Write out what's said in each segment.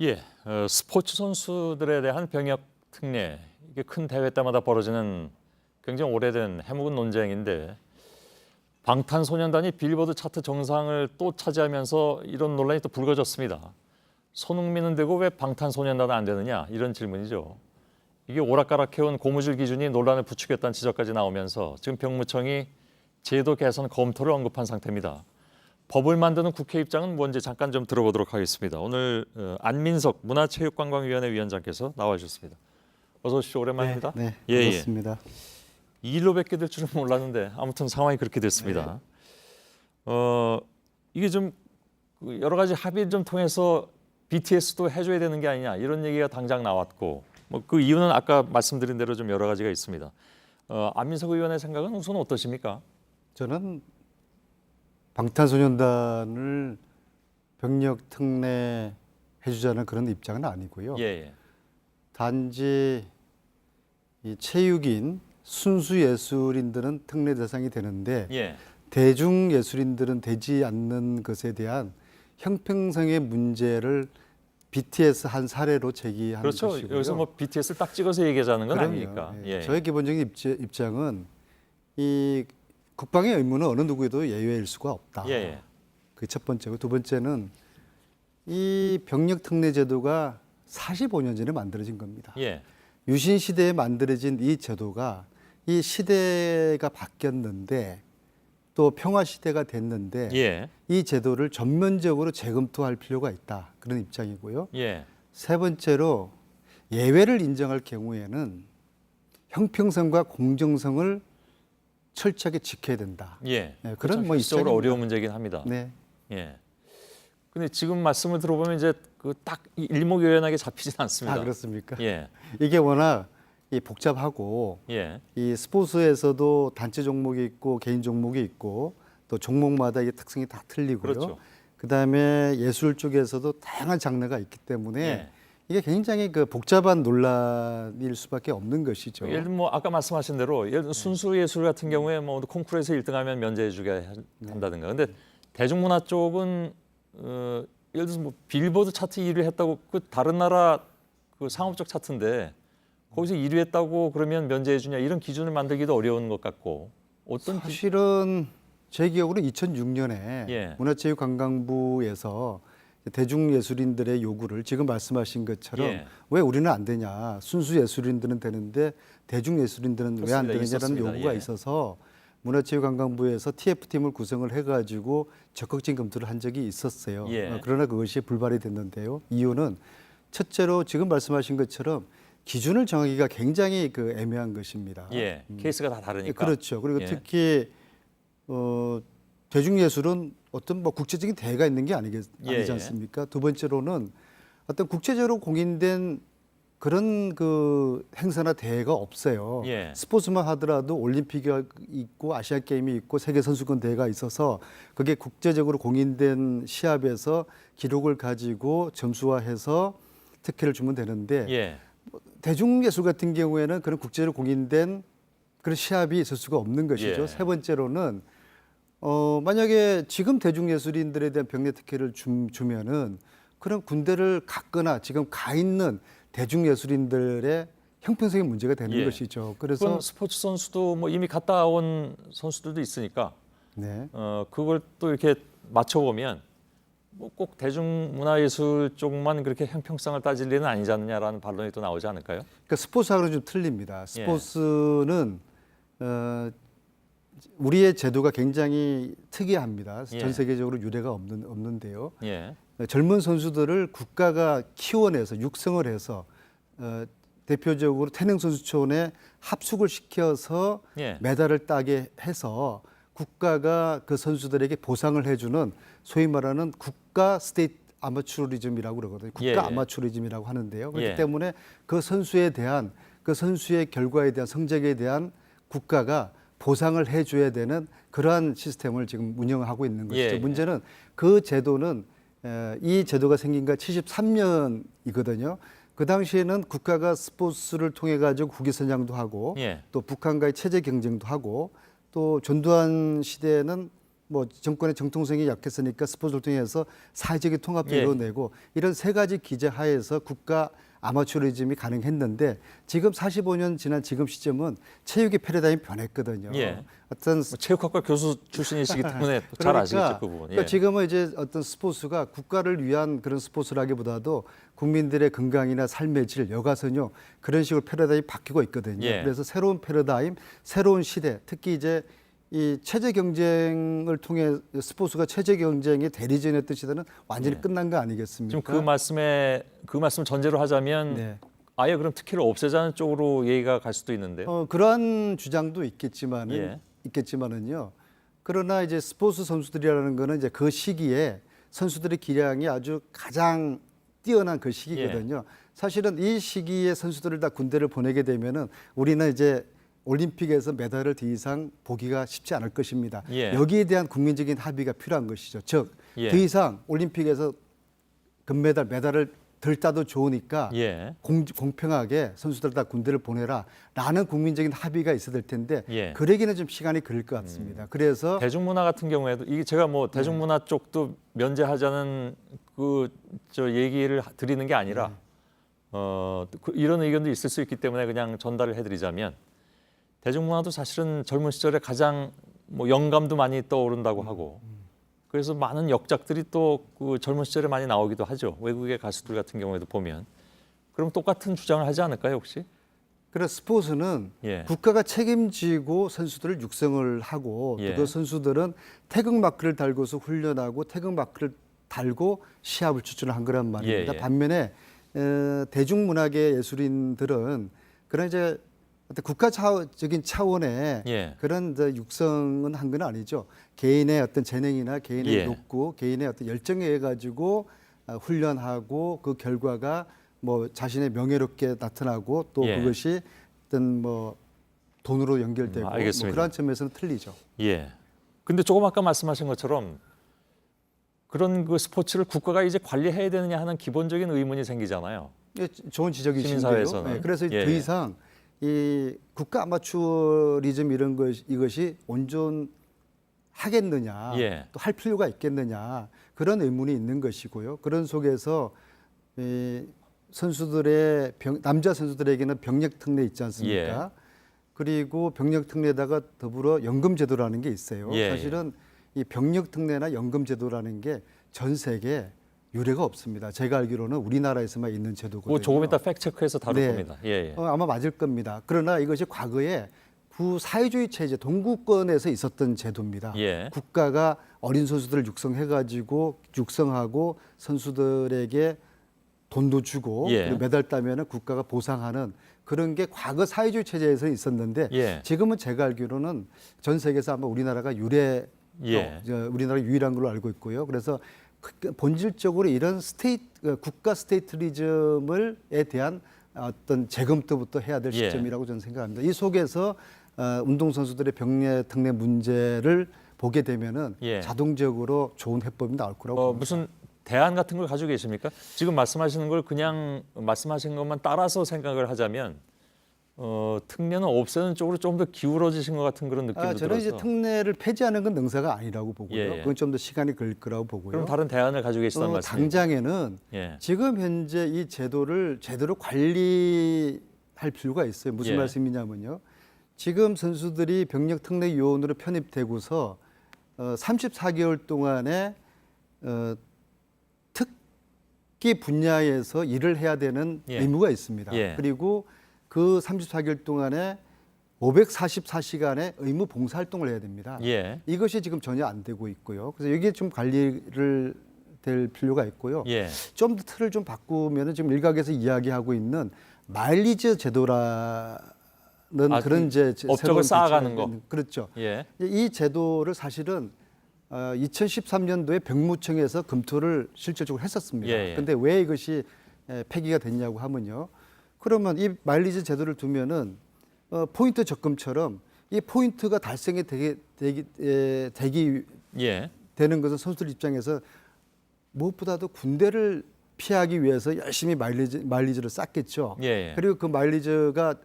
예, 스포츠 선수들에 대한 병역 특례 이게 큰 대회 때마다 벌어지는 굉장히 오래된 해묵은 논쟁인데 방탄소년단이 빌보드 차트 정상을 또 차지하면서 이런 논란이 또 불거졌습니다. 손흥민은 되고 왜 방탄소년단은 안 되느냐 이런 질문이죠. 이게 오락가락해온 고무줄 기준이 논란을 부추겼다는 지적까지 나오면서 지금 병무청이 제도 개선 검토를 언급한 상태입니다. 법을 만드는 국회 입장은 뭔지 잠깐 좀 들어보도록 하겠습니다. 오늘 안민석 문화체육관광위원회 위원장께서 나와주셨습니다. 어서 오십시오. 오랜만입니다. 네, 예, 그렇습니다. 이 일로 뵙게 될 줄은 몰랐는데 아무튼 상황이 그렇게 됐습니다. 이게 좀 여러 가지 합의를 좀 통해서 BTS도 해줘야 되는 게 아니냐 이런 얘기가 당장 나왔고 뭐 그 이유는 아까 말씀드린 대로 좀 여러 가지가 있습니다. 안민석 의원의 생각은 우선 어떠십니까? 저는 방탄소년단을 병력 특례 해주자는 그런 입장은 아니고요. 예. 단지 이 체육인 순수 예술인들은 특례 대상이 되는데 예. 대중 예술인들은 되지 않는 것에 대한 형평성의 문제를 BTS 한 사례로 제기하는 그렇죠. 것이고요. 여기서 뭐 BTS를 딱 찍어서 얘기하자는 건 그럼요. 아니니까. 예. 저의 기본적인 입장은 이 국방의 의무는 어느 누구에도 예외일 수가 없다. 예. 그게 첫 번째고, 두 번째는 이 병력 특례 제도가 45년 전에 만들어진 겁니다. 예. 유신 시대에 만들어진 이 제도가 이 시대가 바뀌었는데 또 평화 시대가 됐는데 예. 이 제도를 전면적으로 재검토할 필요가 있다. 그런 입장이고요. 예. 세 번째로 예외를 인정할 경우에는 형평성과 공정성을 철저하게 지켜야 된다. 예. 네, 그런 뭐 현실적으로 입장입니다. 어려운 문제이긴 합니다. 네. 예. 근데 지금 말씀을 들어보면 이제 그 딱 일목요연하게 잡히진 않습니다. 아, 그렇습니까? 예. 이게 워낙 이 복잡하고 예. 이 스포츠에서도 단체 종목이 있고 개인 종목이 있고 또 종목마다 이게 특성이 다 틀리고요. 그렇죠. 그다음에 예술 쪽에서도 다양한 장르가 있기 때문에 예. 이게 굉장히 그 복잡한 논란일 수밖에 없는 것이죠. 예를 들면 뭐 아까 말씀하신 대로 예를 들면 순수 예술 같은 경우에 뭐 콩쿠르에서 1등하면 면제해주게 한다든가. 근데 대중문화 쪽은 예를 들어서 뭐 빌보드 차트 1위 했다고 그 다른 나라 그 상업적 차트인데 거기서 1위 했다고 그러면 면제해주냐 이런 기준을 만들기도 어려운 것 같고 어떤 사실은 제 기억으로 2006년에 예. 문화체육관광부에서 대중예술인들의 요구를 지금 말씀하신 것처럼 예. 왜 우리는 안 되냐, 순수 예술인들은 되는데 대중예술인들은 왜 안 그렇습니다. 되느냐라는 있었습니다. 요구가 예. 있어서 문화체육관광부에서 TF팀을 구성을 해가지고 적극적인 검토를 한 적이 있었어요. 예. 그러나 그것이 불발이 됐는데요. 이유는 첫째로 지금 말씀하신 것처럼 기준을 정하기가 굉장히 그 애매한 것입니다. 예. 케이스가 다 다르니까. 그렇죠. 그리고 예. 특히 대중예술은 어떤 뭐 국제적인 대회가 있는 게 아니지 예. 않습니까? 두 번째로는 어떤 국제적으로 공인된 그런 그 행사나 대회가 없어요. 예. 스포츠만 하더라도 올림픽이 있고 아시안 게임이 있고 세계 선수권 대회가 있어서 그게 국제적으로 공인된 시합에서 기록을 가지고 점수화해서 특혜를 주면 되는데 예. 대중예술 같은 경우에는 그런 국제적으로 공인된 그런 시합이 있을 수가 없는 것이죠. 예. 세 번째로는 만약에 지금 대중예술인들에 대한 병력 특혜를 주면은 그런 군대를 갔거나 지금 가 있는 대중예술인들의 형평성의 문제가 되는 예. 것이죠. 그래서 그럼 스포츠 선수도 뭐 이미 갔다 온 선수들도 있으니까 네. 그걸 또 이렇게 맞춰보면 뭐 꼭 대중문화예술 쪽만 그렇게 형평성을 따질 일은 아니지 않느냐라는 반론이 또 나오지 않을까요? 그러니까 스포츠하고는 좀 틀립니다. 스포츠는 우리의 제도가 굉장히 특이합니다. 예. 전 세계적으로 유례가 없는데요. 예. 젊은 선수들을 국가가 키워내서 육성을 해서 대표적으로 태릉 선수촌에 합숙을 시켜서 예. 메달을 따게 해서 국가가 그 선수들에게 보상을 해주는 소위 말하는 국가 스테이트 아마추어리즘이라고 그러거든요. 국가 예. 아마추어리즘이라고 하는데요. 그렇기 예. 때문에 그 선수에 대한 그 선수의 결과에 대한 성적에 대한 국가가 보상을 해줘야 되는 그러한 시스템을 지금 운영하고 있는 것이죠. 예. 문제는 그 제도는 이 제도가 생긴 가 73년이거든요. 그 당시에는 국가가 스포츠를 통해 가지고 국위 선양도 하고 예. 또 북한과의 체제 경쟁도 하고 또 전두환 시대에는 뭐 정권의 정통성이 약했으니까 스포츠를 통해서 사회적인 통합도 예. 이뤄내고 이런 세 가지 기제 하에서 국가 아마추어리즘이 가능했는데 지금 45년 지난 지금 시점은 체육의 패러다임이 변했거든요. 예. 어떤 뭐 체육학과 교수 출신이시기 때문에 잘 아시겠죠, 그 부분. 그러니까 지금은 이제 어떤 스포츠가 국가를 위한 그런 스포츠라기보다도 국민들의 건강이나 삶의 질, 여가선용 그런 식으로 패러다임이 바뀌고 있거든요. 예. 그래서 새로운 패러다임, 새로운 시대, 특히 이제 이 체제 경쟁을 통해 스포츠가 체제 경쟁의 대리전이었던 시대는 완전히 예. 끝난 거 아니겠습니까? 지금 그 말씀 전제로 하자면 네. 아예 그럼 특혜를 없애자는 쪽으로 얘기가 갈 수도 있는데요. 그러한 주장도 예. 있겠지만은요. 그러나 이제 스포츠 선수들이라는 거는 이제 그 시기에 선수들의 기량이 아주 가장 뛰어난 그 시기거든요. 예. 사실은 이 시기에 선수들을 다 군대를 보내게 되면은 우리는 이제 올림픽에서 메달을 더 이상 보기가 쉽지 않을 것입니다. 예. 여기에 대한 국민적인 합의가 필요한 것이죠. 즉, 예. 더 이상 올림픽에서 금메달, 메달을 덜 따도 좋으니까 예. 공평하게 선수들 다 군대를 보내라라는 국민적인 합의가 있어야 될 텐데 예. 그러기는 좀 시간이 걸릴 것 같습니다. 그래서 대중문화 같은 경우에도 이게 제가 뭐 대중문화 쪽도 면제하자는 그 저 얘기를 드리는 게 아니라 이런 의견도 있을 수 있기 때문에 그냥 전달을 해드리자면 대중문화도 사실은 젊은 시절에 가장 뭐 영감도 많이 떠오른다고 하고 그래서 많은 역작들이 또 그 젊은 시절에 많이 나오기도 하죠. 외국의 가수들 같은 경우에도 보면 그럼 똑같은 주장을 하지 않을까요 혹시? 그래서 스포츠는 예. 국가가 책임지고 선수들을 육성을 하고 예. 또 그 선수들은 태극마크를 달고서 훈련하고 태극마크를 달고 시합을 추천한 거란 말입니다. 예, 예. 반면에 대중문화계 예술인들은 그런 이제 어떤 국가적인 차원의 예. 그런 이제 육성은 한 건 아니죠. 개인의 어떤 재능이나 개인의 예. 욕구, 개인의 어떤 열정에 의해 가지고 훈련하고 그 결과가 뭐 자신의 명예롭게 나타나고 또 예. 그것이 어떤 뭐 돈으로 연결되고 뭐 알겠습니다. 그런 점에서는 틀리죠. 예. 근데 조금 아까 말씀하신 것처럼 그런 그 스포츠를 국가가 이제 관리해야 되느냐 하는 기본적인 의문이 생기잖아요. 예, 좋은 지적이신데요. 시민사회에서는. 예, 그래서 예, 더 예. 이상 이 국가 아마추어리즘 이런 것 이것이 온전하겠느냐, 예. 또 할 필요가 있겠느냐 그런 의문이 있는 것이고요. 그런 속에서 이 선수들의 남자 선수들에게는 병역 특례 있지 않습니까? 예. 그리고 병역 특례에다가 더불어 연금 제도라는 게 있어요. 예, 사실은 이 병역 특례나 연금 제도라는 게 전 세계 유례가 없습니다. 제가 알기로는 우리나라에서만 있는 제도거든요. 뭐 조금 이따 팩트 체크해서 다룰 네. 겁니다. 예, 예. 아마 맞을 겁니다. 그러나 이것이 과거에 구사회주의 체제, 동구권에서 있었던 제도입니다. 예. 국가가 어린 선수들을 육성하고 선수들에게 돈도 주고 예. 그리고 메달 따면은 국가가 보상하는 그런 게 과거 사회주의 체제에서 있었는데 예. 지금은 제가 알기로는 전 세계에서 아마 우리나라가 예. 우리나라 유일한 걸로 알고 있고요. 그래서 본질적으로 이런 국가 스테이트리즘을에 대한 어떤 재검토부터 해야 될 예. 시점이라고 저는 생각합니다. 이 속에서 운동 선수들의 병역 특례 문제를 보게 되면은 예. 자동적으로 좋은 해법이 나올 거라고 봅니다. 무슨 대안 같은 걸 가지고 계십니까? 지금 말씀하시는 걸 그냥 말씀하신 것만 따라서 생각을 하자면 특례는 없애는 쪽으로 좀 더 기울어지신 것 같은 그런 느낌도 저는 이제 들어서 특례를 폐지하는 건 능사가 아니라고 보고요. 예, 예. 그건 좀 더 시간이 걸릴 거라고 보고요. 그럼 다른 대안을 가지고 계시다는 말씀이에요? 당장에는 예. 지금 현재 이 제도를 제대로 관리할 필요가 있어요. 무슨 예. 말씀이냐면요. 지금 선수들이 병역 특례 요원으로 편입되고서 34개월 동안에 특기 분야에서 일을 해야 되는 예. 의무가 있습니다. 예. 그리고 그 34개월 동안에 544시간의 의무 봉사활동을 해야 됩니다. 예. 이것이 지금 전혀 안 되고 있고요. 그래서 여기에 좀 관리를 될 필요가 있고요. 예. 좀 더 틀을 좀 바꾸면 지금 일각에서 이야기하고 있는 마일리지 제도라는 그런 이제 업적을 새로운 쌓아가는 대책이 거. 있는- 그렇죠. 예. 이 제도를 사실은 2013년도에 병무청에서 검토를 실질적으로 했었습니다. 예, 예. 근데 왜 이것이 폐기가 됐냐고 하면요. 그러면 이 마일리지 제도를 두면은 포인트 적금처럼 이 포인트가 달성이 되기 예. 되는 것은 선수들 입장에서 무엇보다도 군대를 피하기 위해서 열심히 마일리지를 쌓겠죠. 예, 예. 그리고 그 마일리지가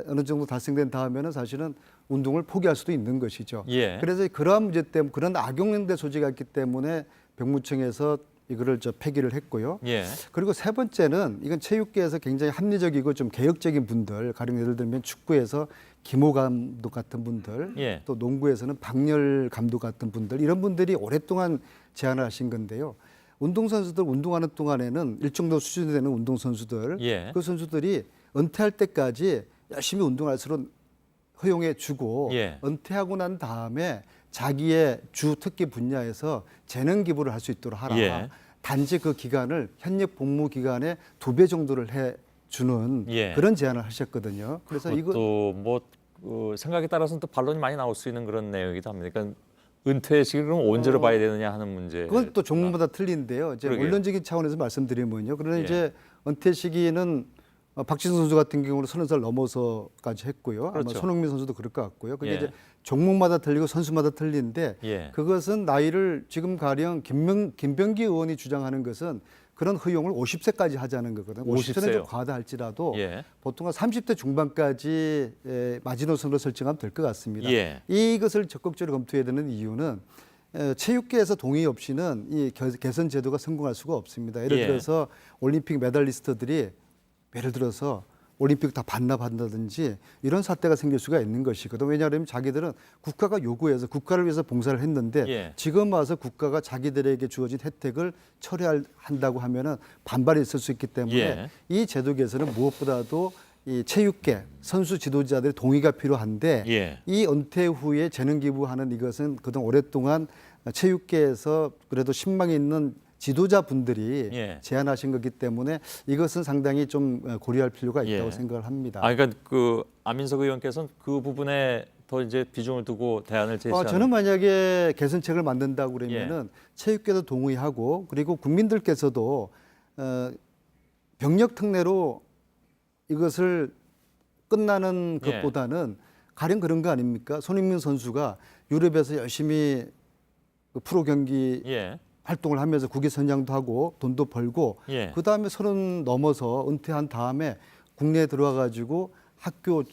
어느 정도 달성된 다음에는 사실은 운동을 포기할 수도 있는 것이죠. 예. 그래서 그러한 문제 때문에 그런 악용된 소지가 있기 때문에 병무청에서 이거를 폐기를 했고요. 예. 그리고 세 번째는 이건 체육계에서 굉장히 합리적이고 좀 개혁적인 분들, 가령 예를 들면 축구에서 김호 감독 같은 분들, 예. 또 농구에서는 박렬 감독 같은 분들, 이런 분들이 오랫동안 제안을 하신 건데요. 운동선수들 운동하는 동안에는 일정도 수준이 되는 운동선수들, 예. 그 선수들이 은퇴할 때까지 열심히 운동할수록 허용해 주고 예. 은퇴하고 난 다음에 자기의 주 특기 분야에서 재능 기부를 할 수 있도록 하라. 예. 단지 그 기간을 현역 복무 기간의 2배 정도를 해 주는 예. 그런 제안을 하셨거든요. 그래서 이거 또 뭐 생각에 따라서는 또 반론이 많이 나올 수 있는 그런 내용이기도 합니다. 그러니까 은퇴 시기를 그럼 언제로 봐야 되느냐 하는 문제. 그건 또 종목마다 틀린데요. 이제 그러게요. 원론적인 차원에서 말씀드리면요. 그러나 예. 이제 은퇴 시기는 박지성 선수 같은 경우는 30살 넘어서까지 했고요. 그렇죠. 아마 손흥민 선수도 그럴 것 같고요. 그게 예. 이제 종목마다 틀리고 선수마다 틀린데 예. 그것은 나이를 지금 가령 김병기 의원이 주장하는 것은 그런 허용을 50세까지 하자는 거거든요. 50세는 50세요. 좀 과하다 할지라도 예. 보통 한 30대 중반까지 마지노선으로 설정하면 될 것 같습니다. 예. 이것을 적극적으로 검토해야 되는 이유는 체육계에서 동의 없이는 이 개선 제도가 성공할 수가 없습니다. 예를 예. 들어서 올림픽 메달리스트들이 예를 들어서 올림픽 다 반납한다든지 이런 사태가 생길 수가 있는 것이거든. 왜냐하면 자기들은 국가가 요구해서 국가를 위해서 봉사를 했는데 예. 지금 와서 국가가 자기들에게 주어진 혜택을 철회한다고 하면은 반발이 있을 수 있기 때문에 예. 이 제도 개선은 무엇보다도 이 체육계 선수 지도자들의 동의가 필요한데 예. 이 은퇴 후에 재능 기부하는 이것은 그동안 오랫동안 체육계에서 그래도 신망이 있는 지도자분들이 예. 제안하신 거기 때문에 이것은 상당히 좀 고려할 필요가 있다고 예. 생각을 합니다. 그러니까 그 안민석 의원께서는 그 부분에 더 이제 비중을 두고 대안을 제시하는. 저는 만약에 개선책을 만든다고 그러면은 체육계도 동의하고 그리고 국민들께서도 병력 특례로 이것을 끝나는 예. 것보다는 가령 그런 거 아닙니까? 손흥민 선수가 유럽에서 열심히 그 프로 경기 예. 활동을 하면서 국외 선양도 하고 돈도 벌고 예. 그 다음에 30 넘어서 은퇴한 다음에 국내에 들어와 가지고 학교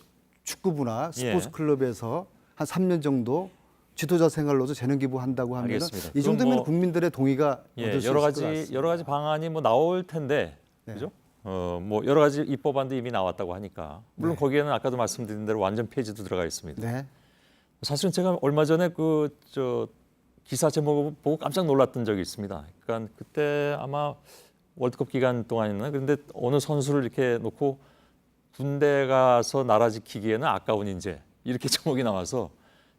축구부나 스포츠 예. 클럽에서 한 3년 정도 지도자 생활로서 재능 기부한다고 하면 알겠습니다. 이 정도면 그럼 뭐 국민들의 동의가 예, 얻을 수 여러 있을 것 가지 같습니다. 여러 가지 방안이 뭐 나올 텐데, 네. 그죠? 뭐 여러 가지 입법안도 이미 나왔다고 하니까 물론 거기에는 아까도 말씀드린 대로 완전 폐지도 들어가 있습니다. 네. 사실은 제가 얼마 전에 기사 제목을 보고 깜짝 놀랐던 적이 있습니다. 그러니까 그때 아마 월드컵 기간 동안이었나? 그런데 어느 선수를 이렇게 놓고 군대 가서 나라 지키기에는 아까운 인재 이렇게 제목이 나와서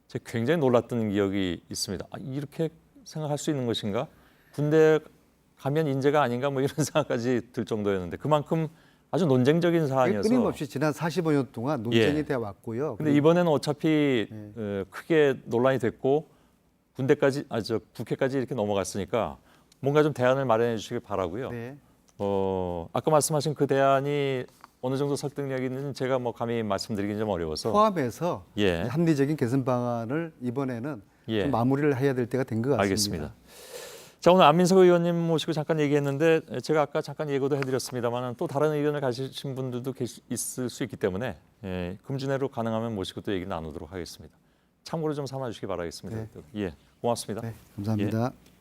제가 굉장히 놀랐던 기억이 있습니다. 이렇게 생각할 수 있는 것인가? 군대 가면 인재가 아닌가 뭐 이런 생각까지 들 정도였는데 그만큼 아주 논쟁적인 사안이어서. 끊임없이 지난 45년 동안 논쟁이 예. 되어 왔고요. 근데 이번에는 어차피 네. 크게 논란이 됐고 군대까지 국회까지 이렇게 넘어갔으니까 뭔가 좀 대안을 마련해 주시길 바라고요. 네. 아까 말씀하신 그 대안이 어느 정도 설득력이 있는지 제가 뭐 감히 말씀드리긴 좀 어려워서. 포함해서 예. 합리적인 개선 방안을 이번에는 예. 좀 마무리를 해야 될 때가 된 것 같습니다. 알겠습니다. 자, 오늘 안민석 의원님 모시고 잠깐 얘기했는데 제가 아까 잠깐 예고도 해드렸습니다만 또 다른 의견을 가지신 분들도 있을 수 있기 때문에 금주내로 가능하면 모시고 또 얘기 나누도록 하겠습니다. 참고로 좀 삼아주시기 바라겠습니다. 네. 예, 고맙습니다. 네, 감사합니다. 예.